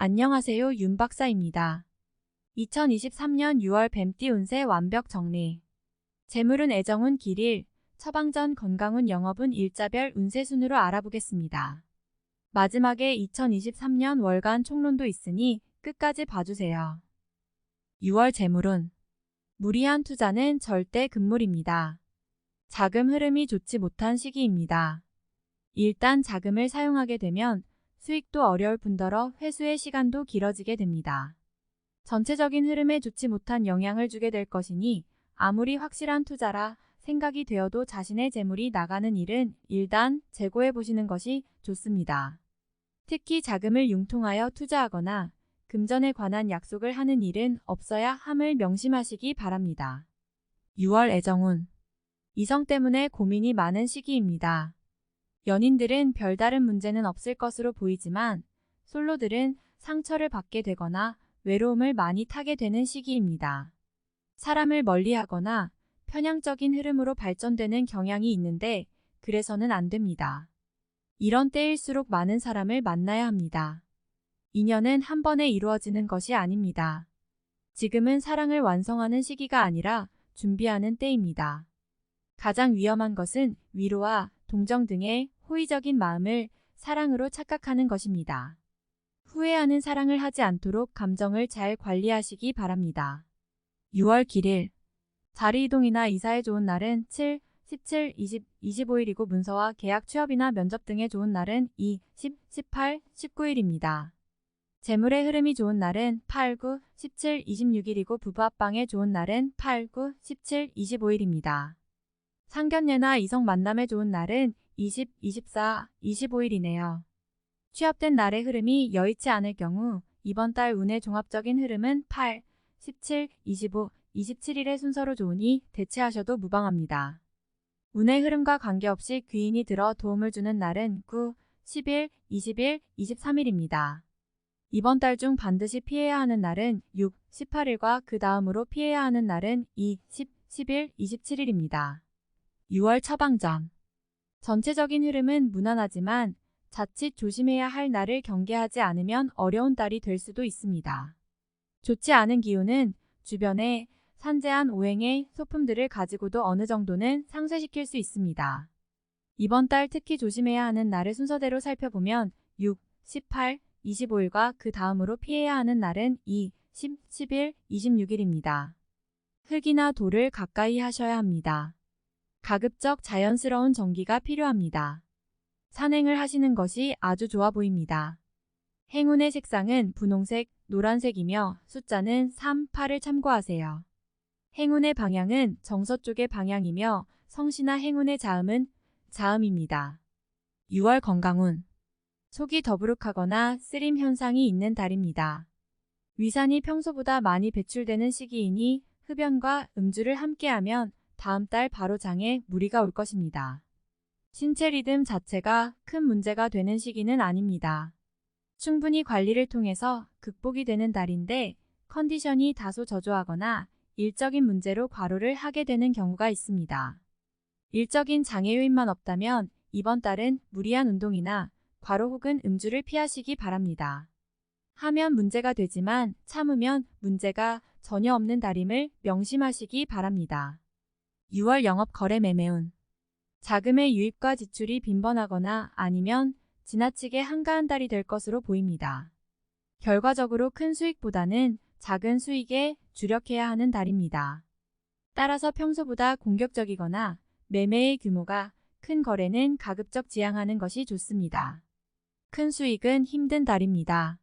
안녕하세요, 윤 박사입니다. 2023년 6월 뱀띠 운세 완벽 정리. 재물운 애정운 길일, 처방전 건강운 영업운 일자별 운세 순으로 알아보겠습니다. 마지막에 2023년 월간 총론도 있으니 끝까지 봐주세요. 6월 재물운. 무리한 투자는 절대 금물입니다. 자금 흐름이 좋지 못한 시기입니다. 일단 자금을 사용하게 되면 수익도 어려울 뿐더러 회수의 시간도 길어지게 됩니다. 전체적인 흐름에 좋지 못한 영향을 주게 될 것이니 아무리 확실한 투자라 생각이 되어도 자신의 재물이 나가는 일은 일단 재고해 보시는 것이 좋습니다. 특히 자금을 융통하여 투자하거나 금전에 관한 약속을 하는 일은 없어야 함을 명심하시기 바랍니다. 6월 애정운. 이성 때문에 고민이 많은 시기입니다. 연인들은 별다른 문제는 없을 것으로 보이지만 솔로들은 상처를 받게 되거나 외로움을 많이 타게 되는 시기입니다. 사람을 멀리하거나 편향적인 흐름으로 발전되는 경향이 있는데 그래서는 안 됩니다. 이런 때일수록 많은 사람을 만나야 합니다. 인연은 한 번에 이루어지는 것이 아닙니다. 지금은 사랑을 완성하는 시기가 아니라 준비하는 때입니다. 가장 위험한 것은 위로와 동정 등의 호의적인 마음을 사랑으로 착각하는 것입니다. 후회하는 사랑을 하지 않도록 감정을 잘 관리하시기 바랍니다. 6월 길일. 자리 이동이나 이사에 좋은 날은 7, 17, 20, 25일이고 문서와 계약 취업이나 면접 등에 좋은 날은 2, 10, 18, 19일입니다. 재물의 흐름이 좋은 날은 8, 9, 17, 26일이고 부부 합방에 좋은 날은 8, 9, 17, 25일입니다. 상견례나 이성 만남에 좋은 날은 20, 24, 25일이네요. 취업된 날의 흐름이 여의치 않을 경우 이번 달 운의 종합적인 흐름은 8, 17, 25, 27일의 순서로 좋으니 대체하셔도 무방합니다. 운의 흐름과 관계없이 귀인이 들어 도움을 주는 날은 9, 10일, 20일, 23일입니다. 이번 달 중 반드시 피해야 하는 날은 6, 18일과 그 다음으로 피해야 하는 날은 2, 10, 11, 27일입니다. 6월 처방전. 전체적인 흐름은 무난하지만 자칫 조심해야 할 날을 경계하지 않으면 어려운 달이 될 수도 있습니다. 좋지 않은 기운은 주변에 산재한 오행의 소품들을 가지고도 어느 정도는 상쇄시킬 수 있습니다. 이번 달 특히 조심해야 하는 날을 순서대로 살펴보면 6, 18, 25일과 그 다음으로 피해야 하는 날은 2, 10, 11, 26일입니다. 흙이나 돌을 가까이 하셔야 합니다. 가급적 자연스러운 정기가 필요합니다. 산행을 하시는 것이 아주 좋아 보입니다. 행운의 색상은 분홍색, 노란색이며 숫자는 3, 8을 참고하세요. 행운의 방향은 정서쪽의 방향이며 성씨나 행운의 자음은 자음입니다. 6월 건강운. 속이 더부룩하거나 쓰림 현상이 있는 달입니다. 위산이 평소보다 많이 배출되는 시기이니 흡연과 음주를 함께하면 다음 달 바로 장에 무리가 올 것입니다. 신체 리듬 자체가 큰 문제가 되는 시기는 아닙니다. 충분히 관리를 통해서 극복이 되는 달인데 컨디션이 다소 저조하거나 일적인 문제로 과로를 하게 되는 경우가 있습니다. 일적인 장애 요인만 없다면 이번 달은 무리한 운동이나 과로 혹은 음주를 피하시기 바랍니다. 하면 문제가 되지만 참으면 문제가 전혀 없는 달임을 명심하시기 바랍니다. 6월 영업 거래 매매운. 자금의 유입과 지출이 빈번하거나 아니면 지나치게 한가한 달이 될 것으로 보입니다. 결과적으로 큰 수익보다는 작은 수익에 주력해야 하는 달입니다. 따라서 평소보다 공격적이거나 매매의 규모가 큰 거래는 가급적 지양하는 것이 좋습니다. 큰 수익은 힘든 달입니다.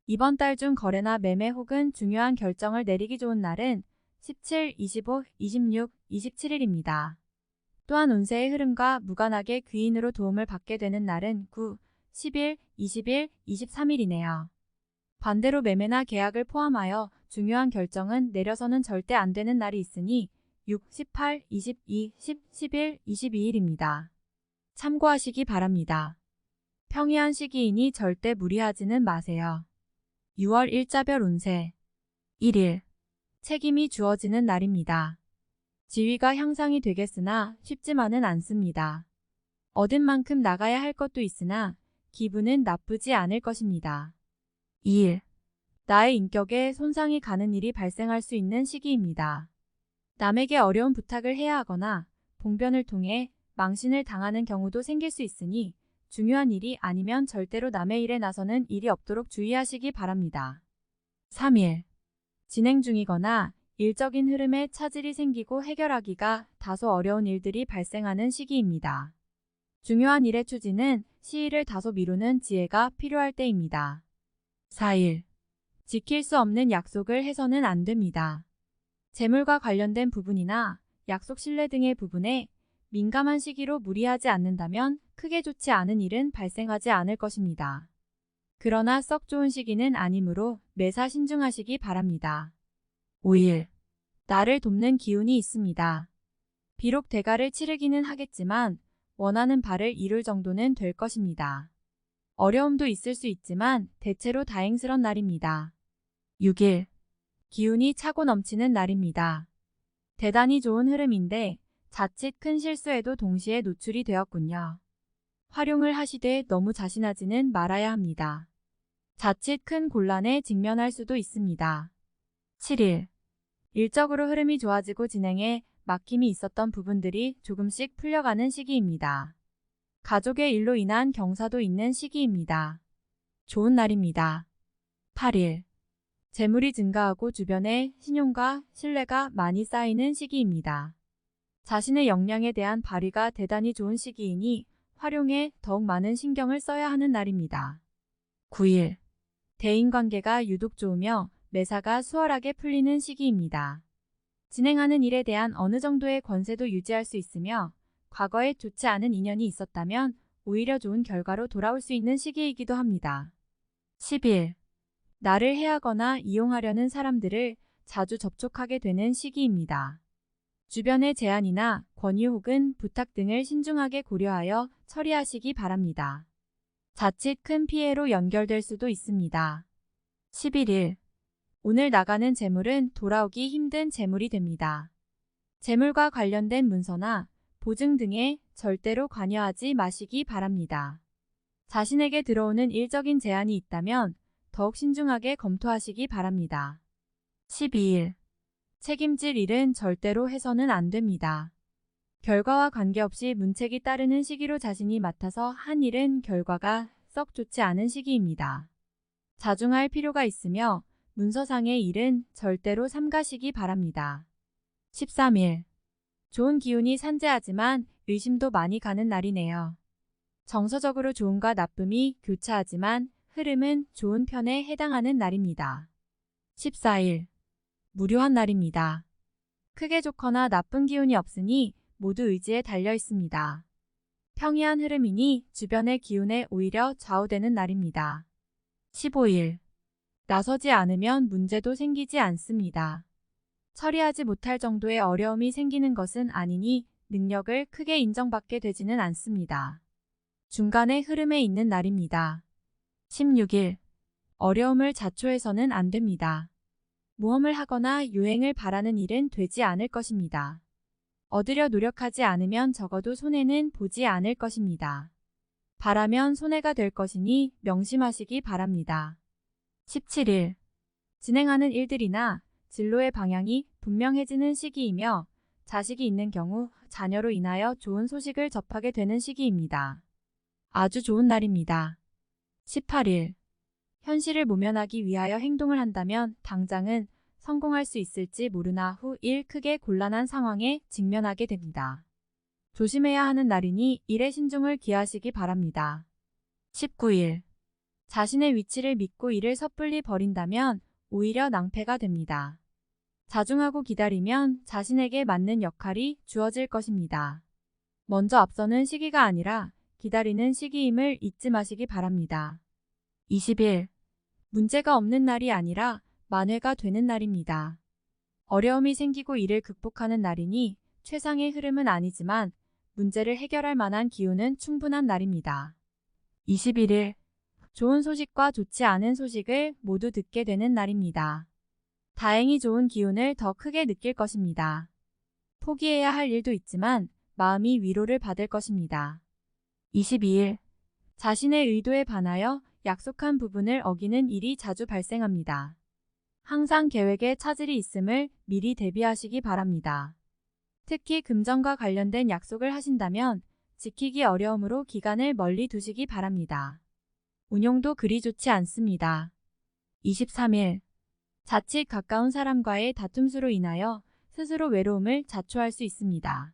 이번 달 중 거래나 매매 혹은 중요한 결정을 내리기 좋은 날은 17, 25, 26, 27일입니다. 또한 운세의 흐름과 무관하게 귀인으로 도움을 받게 되는 날은 9, 10일, 20일, 23일이네요. 반대로 매매나 계약을 포함하여 중요한 결정은 내려서는 절대 안 되는 날이 있으니 6, 18, 22, 10, 11, 22일입니다. 참고하시기 바랍니다. 평이한 시기이니 절대 무리하지는 마세요. 6월 일자별 운세. 1일. 책임이 주어지는 날입니다. 지위가 향상이 되겠으나 쉽지만은 않습니다. 얻은 만큼 나가야 할 것도 있으나 기분은 나쁘지 않을 것입니다. 2일. 나의 인격에 손상이 가는 일이 발생할 수 있는 시기입니다. 남에게 어려운 부탁을 해야 하거나 봉변을 통해 망신을 당하는 경우도 생길 수 있으니 중요한 일이 아니면 절대로 남의 일에 나서는 일이 없도록 주의하시기 바랍니다. 3일. 진행 중이거나 일적인 흐름에 차질이 생기고 해결하기가 다소 어려운 일들이 발생하는 시기입니다. 중요한 일의 추진은 시일을 다소 미루는 지혜가 필요할 때입니다. 4일. 지킬 수 없는 약속을 해서는 안 됩니다. 재물과 관련된 부분이나 약속 신뢰 등의 부분에 민감한 시기로 무리하지 않는다면 크게 좋지 않은 일은 발생하지 않을 것입니다. 그러나 썩 좋은 시기는 아니므로 매사 신중하시기 바랍니다. 5일. 나를 돕는 기운이 있습니다. 비록 대가를 치르기는 하겠지만 원하는 바를 이룰 정도는 될 것입니다. 어려움도 있을 수 있지만 대체로 다행스런 날입니다. 6일. 기운이 차고 넘치는 날입니다. 대단히 좋은 흐름인데 자칫 큰 실수에도 동시에 노출이 되었군요. 활용을 하시되 너무 자신하지는 말아야 합니다. 자칫 큰 곤란에 직면할 수도 있습니다. 7일. 일적으로 흐름이 좋아지고 진행에 막힘이 있었던 부분들이 조금씩 풀려가는 시기입니다. 가족의 일로 인한 경사도 있는 시기입니다. 좋은 날입니다. 8일. 재물이 증가하고 주변에 신용과 신뢰가 많이 쌓이는 시기입니다. 자신의 역량에 대한 발휘가 대단히 좋은 시기이니 활용에 더욱 많은 신경을 써야 하는 날입니다. 9일. 대인관계가 유독 좋으며 매사가 수월하게 풀리는 시기입니다. 진행하는 일에 대한 어느 정도의 권세도 유지할 수 있으며 과거에 좋지 않은 인연이 있었다면 오히려 좋은 결과로 돌아올 수 있는 시기이기도 합니다. 10일. 나를 해하거나 이용하려는 사람들을 자주 접촉하게 되는 시기입니다. 주변의 제안이나 권유 혹은 부탁 등을 신중하게 고려하여 처리하시기 바랍니다. 자칫 큰 피해로 연결될 수도 있습니다. 11일. 오늘 나가는 재물은 돌아오기 힘든 재물이 됩니다. 재물과 관련된 문서나 보증 등에 절대로 관여하지 마시기 바랍니다. 자신에게 들어오는 일적인 제안이 있다면 더욱 신중하게 검토하시기 바랍니다. 12일. 책임질 일은 절대로 해서는 안 됩니다. 결과와 관계없이 문책이 따르는 시기로 자신이 맡아서 한 일은 결과가 썩 좋지 않은 시기입니다. 자중할 필요가 있으며 문서상의 일은 절대로 삼가시기 바랍니다. 13일. 좋은 기운이 산재하지만 의심도 많이 가는 날이네요. 정서적으로 좋음과 나쁨이 교차하지만 흐름은 좋은 편에 해당하는 날입니다. 14일. 무료한 날입니다. 크게 좋거나 나쁜 기운이 없으니 모두 의지에 달려 있습니다. 평이한 흐름이니 주변의 기운에 오히려 좌우되는 날입니다. 15일. 나서지 않으면 문제도 생기지 않습니다. 처리하지 못할 정도의 어려움이 생기는 것은 아니니 능력을 크게 인정받게 되지는 않습니다. 중간의 흐름에 있는 날입니다. 16일. 어려움을 자초해서는 안 됩니다. 모험을 하거나 유행을 바라는 일은 되지 않을 것입니다. 얻으려 노력하지 않으면 적어도 손해는 보지 않을 것입니다. 바라면 손해가 될 것이니 명심하시기 바랍니다. 17일. 진행하는 일들이나 진로의 방향이 분명해지는 시기이며 자식이 있는 경우 자녀로 인하여 좋은 소식을 접하게 되는 시기입니다. 아주 좋은 날입니다. 18일. 현실을 모면하기 위하여 행동을 한다면 당장은 성공할 수 있을지 모르나 후 일 크게 곤란한 상황에 직면하게 됩니다. 조심해야 하는 날이니 일에 신중을 기하시기 바랍니다. 19일. 자신의 위치를 믿고 일을 섣불리 버린다면 오히려 낭패가 됩니다. 자중하고 기다리면 자신에게 맞는 역할이 주어질 것입니다. 먼저 앞서는 시기가 아니라 기다리는 시기임을 잊지 마시기 바랍니다. 20일. 문제가 없는 날이 아니라 만회가 되는 날입니다. 어려움이 생기고 이를 극복하는 날이니 최상의 흐름은 아니지만 문제를 해결할 만한 기운은 충분한 날입니다. 21일. 좋은 소식과 좋지 않은 소식을 모두 듣게 되는 날입니다. 다행히 좋은 기운을 더 크게 느낄 것입니다. 포기해야 할 일도 있지만 마음이 위로를 받을 것입니다. 22일. 자신의 의도에 반하여 약속한 부분을 어기는 일이 자주 발생합니다. 항상 계획에 차질이 있음을 미리 대비하시기 바랍니다. 특히 금전과 관련된 약속을 하신다면 지키기 어려우므로 기간을 멀리 두시기 바랍니다. 운용도 그리 좋지 않습니다. 23일. 자칫 가까운 사람과의 다툼수로 인하여 스스로 외로움을 자초할 수 있습니다.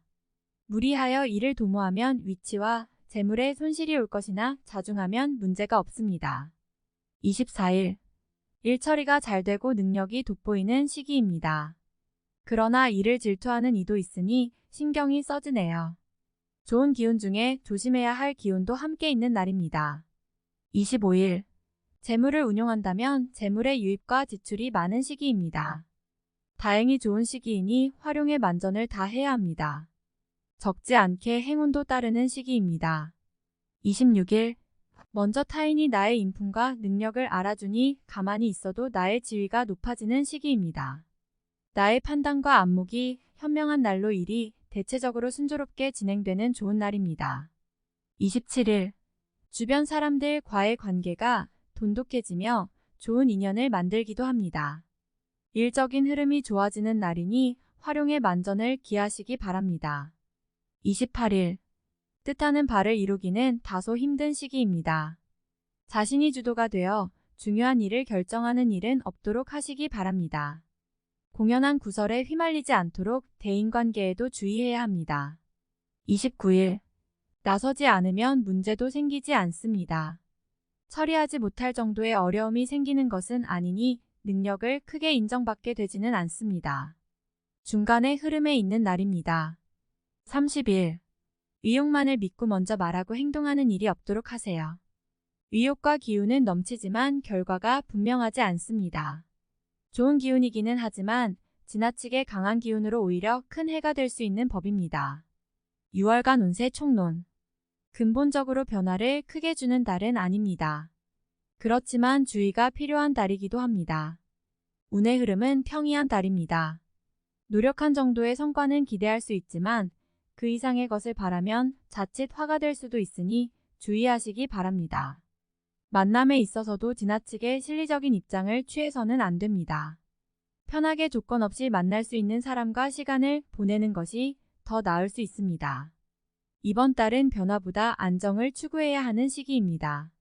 무리하여 일을 도모하면 위치와 재물에 손실이 올 것이나 자중하면 문제가 없습니다. 24일. 일 처리가 잘 되고 능력이 돋보이는 시기입니다. 그러나 일을 질투하는 이도 있으니 신경이 써지네요. 좋은 기운 중에 조심해야 할 기운도 함께 있는 날입니다. 25일. 재물을 운용한다면 재물의 유입과 지출이 많은 시기입니다. 다행히 좋은 시기이니 활용에 만전을 다해야 합니다. 적지 않게 행운도 따르는 시기입니다. 26일. 먼저 타인이 나의 인품과 능력을 알아주니 가만히 있어도 나의 지위가 높아지는 시기입니다. 나의 판단과 안목이 현명한 날로 일이 대체적으로 순조롭게 진행되는 좋은 날입니다. 27일. 주변 사람들과의 관계가 돈독해지며 좋은 인연을 만들기도 합니다. 일적인 흐름이 좋아지는 날이니 활용의 만전을 기하시기 바랍니다. 28일. 뜻하는 바를 이루기는 다소 힘든 시기입니다. 자신이 주도가 되어 중요한 일을 결정하는 일은 없도록 하시기 바랍니다. 공연한 구설에 휘말리지 않도록 대인관계에도 주의해야 합니다. 29일. 나서지 않으면 문제도 생기지 않습니다. 처리하지 못할 정도의 어려움이 생기는 것은 아니니 능력을 크게 인정받게 되지는 않습니다. 중간의 흐름에 있는 날입니다. 30일. 의욕만을 믿고 먼저 말하고 행동하는 일이 없도록 하세요. 의욕과 기운은 넘치지만 결과가 분명하지 않습니다. 좋은 기운이기는 하지만 지나치게 강한 기운으로 오히려 큰 해가 될 수 있는 법입니다. 6월간 운세 총론. 근본적으로 변화를 크게 주는 달은 아닙니다. 그렇지만 주의가 필요한 달이기도 합니다. 운의 흐름은 평이한 달입니다. 노력한 정도의 성과는 기대할 수 있지만 그 이상의 것을 바라면 자칫 화가 될 수도 있으니 주의하시기 바랍니다. 만남에 있어서도 지나치게 실리적인 입장을 취해서는 안 됩니다. 편하게 조건 없이 만날 수 있는 사람과 시간을 보내는 것이 더 나을 수 있습니다. 이번 달은 변화보다 안정을 추구해야 하는 시기입니다.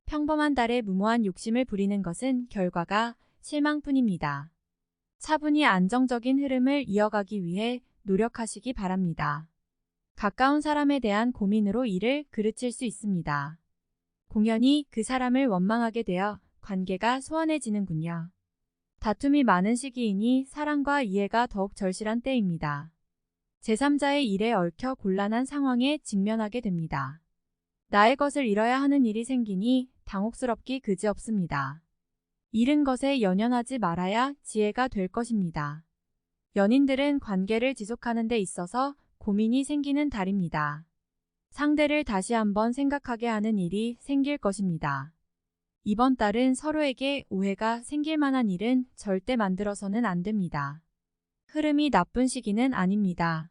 평범한 달에 무모한 욕심을 부리는 것은 결과가 실망뿐입니다. 차분히 안정적인 흐름을 이어가기 위해 노력하시기 바랍니다. 가까운 사람에 대한 고민으로 일을 그르칠 수 있습니다. 공연히 그 사람을 원망하게 되어 관계가 소원해지는군요. 다툼이 많은 시기이니 사랑과 이해가 더욱 절실한 때입니다. 제3자의 일에 얽혀 곤란한 상황에 직면하게 됩니다. 나의 것을 잃어야 하는 일이 생기니 당혹스럽기 그지없습니다. 잃은 것에 연연하지 말아야 지혜가 될 것입니다. 연인들은 관계를 지속하는 데 있어서 고민이 생기는 달입니다. 상대를 다시 한번 생각하게 하는 일이 생길 것입니다. 이번 달은 서로에게 오해가 생길 만한 일은 절대 만들어서는 안 됩니다. 흐름이 나쁜 시기는 아닙니다.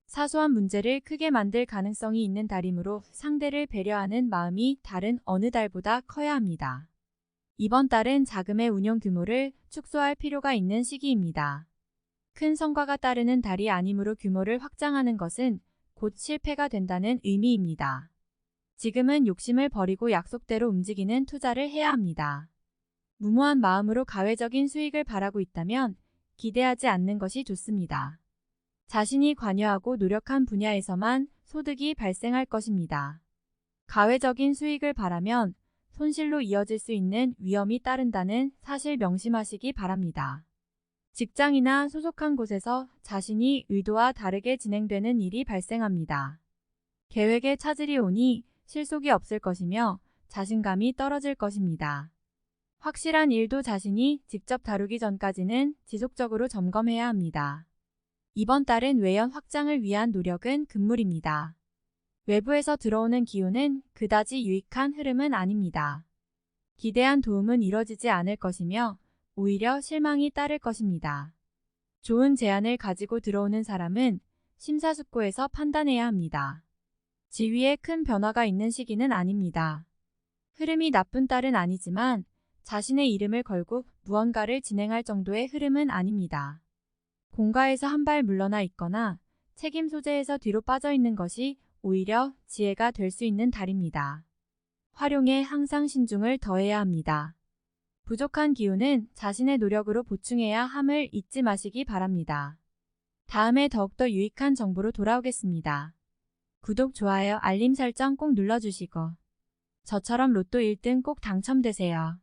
사소한 문제를 크게 만들 가능성이 있는 달이므로 상대를 배려하는 마음이 다른 어느 달보다 커야 합니다. 이번 달은 자금의 운용 규모를 축소할 필요가 있는 시기입니다. 큰 성과가 따르는 달이 아니므로 규모를 확장하는 것은 곧 실패가 된다는 의미입니다. 지금은 욕심을 버리고 약속대로 움직이는 투자를 해야 합니다. 무모한 마음으로 가외적인 수익을 바라고 있다면 기대하지 않는 것이 좋습니다. 자신이 관여하고 노력한 분야에서만 소득이 발생할 것입니다. 가외적인 수익을 바라면 손실로 이어질 수 있는 위험이 따른다는 사실 명심하시기 바랍니다. 직장이나 소속한 곳에서 자신이 의도와 다르게 진행되는 일이 발생합니다. 계획에 차질이 오니 실속이 없을 것이며 자신감이 떨어질 것입니다. 확실한 일도 자신이 직접 다루기 전까지는 지속적으로 점검해야 합니다. 이번 달은 외연 확장을 위한 노력은 금물입니다. 외부에서 들어오는 기운은 그다지 유익한 흐름은 아닙니다. 기대한 도움은 이뤄지지 않을 것이며 오히려 실망이 따를 것입니다. 좋은 제안을 가지고 들어오는 사람은 심사숙고해서 판단해야 합니다. 지위에 큰 변화가 있는 시기는 아닙니다. 흐름이 나쁜 딸은 아니지만 자신의 이름을 걸고 무언가를 진행할 정도의 흐름은 아닙니다. 공가에서 한 발 물러나 있거나 책임 소재에서 뒤로 빠져 있는 것이 오히려 지혜가 될 수 있는 달입니다. 활용에 항상 신중을 더해야 합니다. 부족한 기운은 자신의 노력으로 보충해야 함을 잊지 마시기 바랍니다. 다음에 더욱더 유익한 정보로 돌아오겠습니다. 구독, 좋아요, 알림 설정 꼭 눌러주시고 저처럼 로또 1등 꼭 당첨되세요.